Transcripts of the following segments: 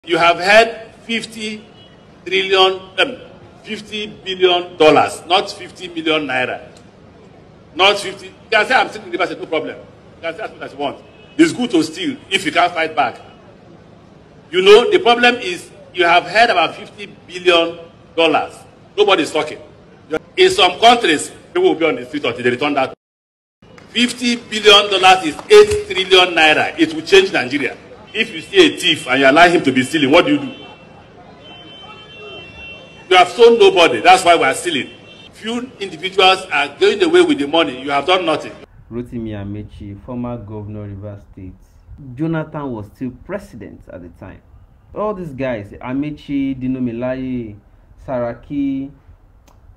You have had 50 trillion, $50 billion, not 50 million naira. Not 50. You can say I'm still in the no problem. You can say as much as you want. It's good to steal if you can't fight back. You know, the problem is you have had about $50 billion. Nobody is talking. In some countries, people will be on the street until they return that. $50 billion is 8 trillion naira. It will change Nigeria. If you see a thief and you allow him to be stealing, what do? You have sold nobody. That's why we are stealing. Few individuals are going away with the money. You have done nothing. Rotimi Amaechi, former governor of Rivers State. Jonathan was still president at the time. All these guys, Amaechi, Dino Melaye, Saraki,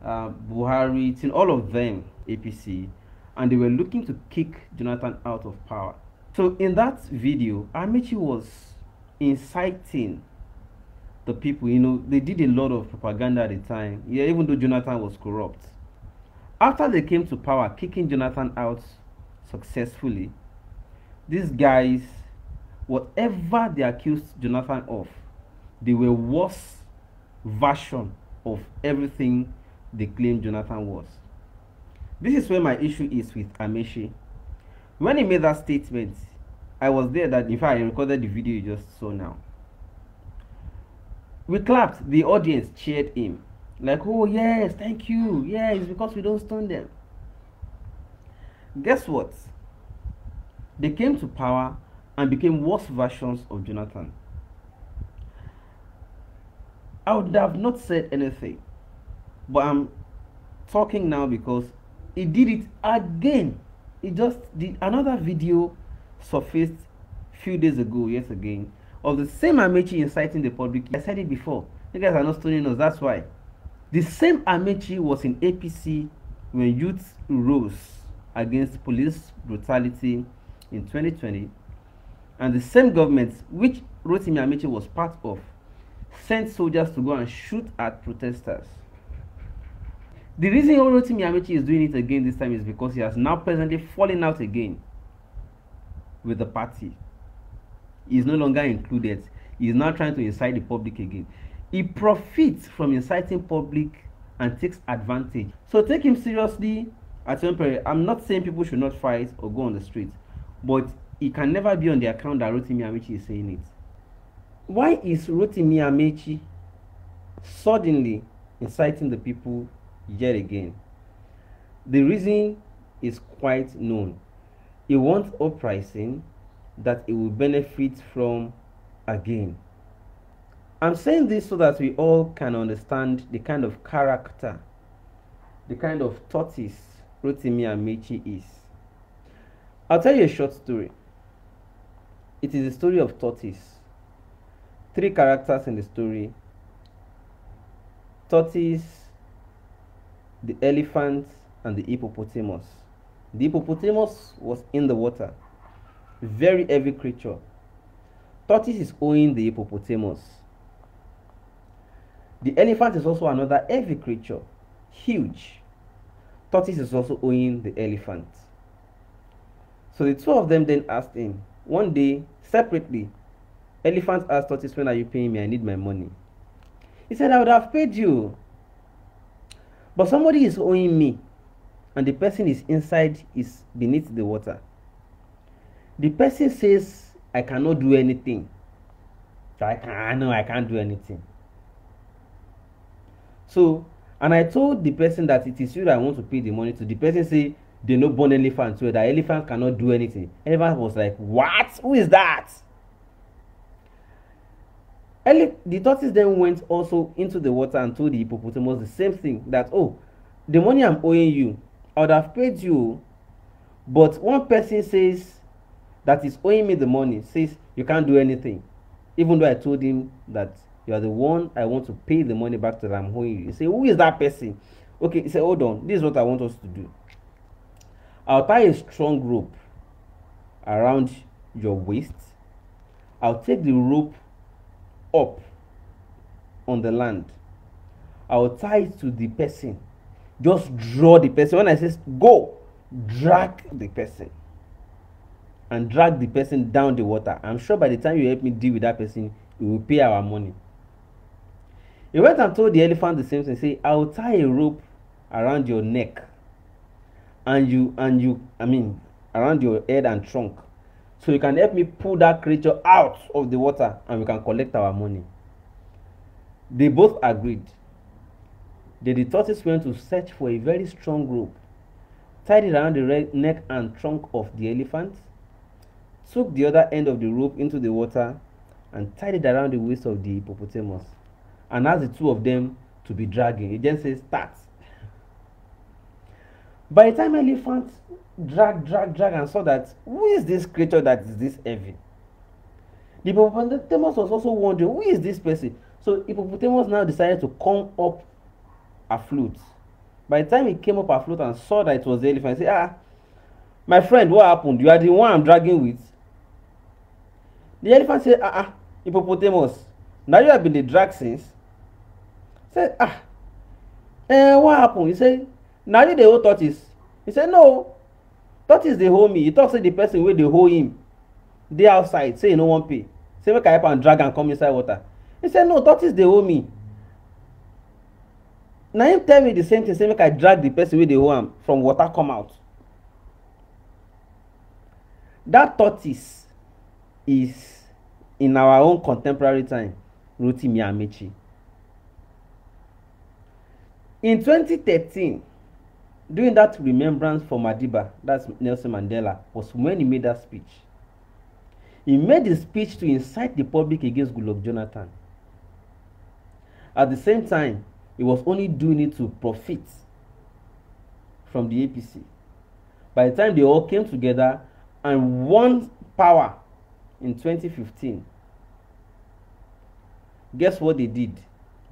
Buhari, all of them, APC, and they were looking to kick Jonathan out of power. So in that video, Amaechi was inciting the people. You know, they did a lot of propaganda at the time. Yeah, even though Jonathan was corrupt. After they came to power, kicking Jonathan out successfully, these guys, whatever they accused Jonathan of, they were worse version of everything they claimed Jonathan was. This is where my issue is with Amaechi. When he made that statement, I was there. That in fact I recorded the video you just saw now. We clapped, the audience cheered him. Like, oh yes, thank you. Yeah, it's because we don't stone them. Guess what? They came to power and became worse versions of Jonathan. I would have not said anything, but I'm talking now because he did it again. He just did another video surfaced a few days ago, yet again, of the same Amaechi inciting the public. I said it before. You guys are not stoning us, that's why. The same Amaechi was in APC when youth rose against police brutality in 2020. And the same government, which Rotimi Amaechi was part of, sent soldiers to go and shoot at protesters. The reason Rotimi Amaechi is doing it again this time is because he has now presently fallen out again with the party. He is no longer included. He is now trying to incite the public again. He profits from inciting public and takes advantage. So take him seriously at one period. I'm not saying people should not fight or go on the street, but it can never be on the account that Rotimi Amaechi is saying it. Why is Rotimi Amaechi suddenly inciting the people yet again? The reason is quite known. He wants uprising that he will benefit from again. I'm saying this so that we all can understand the kind of character, the kind of tortoise Rotimi Amaechi is. I'll tell you a short story. It is a story of tortoise. 3 characters in the story: tortoise, the elephant, and the hippopotamus. The hippopotamus was in the water, very heavy creature. Tortoise is owing the hippopotamus. The elephant is also another heavy creature, huge. Tortoise is also owing the elephant. So the two of them then asked him one day separately. Elephant asked Tortoise, when are you paying me? I need my money. He said, I would have paid you, but somebody is owing me, and the person is inside, is beneath the water. The person says, I cannot do anything. So I can't do anything. So, and I told the person that it is you that I want to pay the money to. The person say, they no born elephant, so that elephant cannot do anything. Elephant was like, what? Who is that? The tortoise then went also into the water and told the hippopotamus the same thing, that, oh, the money I'm owing you, I would have paid you, but one person says that is owing me the money, says you can't do anything, even though I told him that you are the one I want to pay the money back to, that I'm owing you. He said, who is that person? Okay, he said, hold on, this is what I want us to do. I'll tie a strong rope around your waist. I'll take the rope up on the land. I'll tie it to the person. Just draw the person. When I say go, drag the person. And drag the person down the water. I'm sure by the time you help me deal with that person, we will pay our money. He went and told the elephant the same thing. Say, I will tie a rope around your neck, around your head and trunk, so you can help me pull that creature out of the water, and we can collect our money. They both agreed. Then the tortoise went to search for a very strong rope, tied it around the neck and trunk of the elephant, took the other end of the rope into the water, and tied it around the waist of the hippopotamus, and asked the two of them to be dragging. He then says, start. By the time elephant drag and saw that, who is this creature that is this heavy? The hippopotamus was also wondering, who is this person? So hippopotamus now decided to come up afloat. By the time he came up afloat and saw that it was the elephant, he said, my friend, what happened? You are the one I'm dragging with. The elephant said, hippopotamus, now you have been the drag since. He said, what happened? He said, now you the whole tortoise. He said, no, tortoise they hold me. He talks to the person where they hold him. They outside, say you no one pay. Say make I help and drag and come inside water. He said, no, tortoise they hold me. Now him tell me the same thing, say make I drag the person where they hold him from water come out. That tortoise is in our own contemporary time, Rotimi Amaechi. In 2013, during that remembrance for Madiba, that's Nelson Mandela, was when he made that speech. He made the speech to incite the public against Goodluck Jonathan. At the same time, he was only doing it to profit from the APC. By the time they all came together and won power in 2015, guess what they did?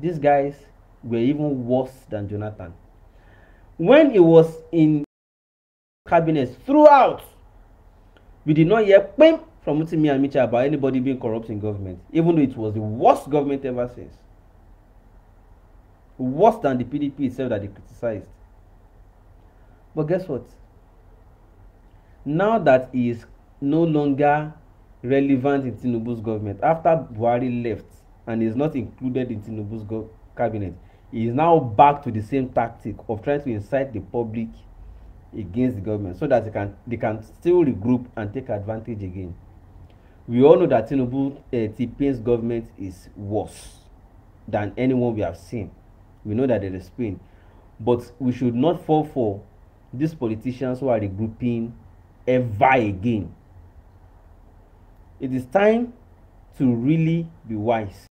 These guys were even worse than Jonathan. When he was in cabinet throughout, we did not hear pim from Rotimi and Amaechi about anybody being corrupt in government, even though it was the worst government ever since. Worse than the PDP itself that they criticized. But guess what? Now that he is no longer relevant in Tinubu's government, after Buhari left and is not included in Tinubu's cabinet, he is now back to the same tactic of trying to incite the public against the government so that they can still regroup and take advantage again. We all know that Tinubu T-Pain's government is worse than anyone we have seen. We know that there is pain, but we should not fall for these politicians who are regrouping ever again. It is time to really be wise.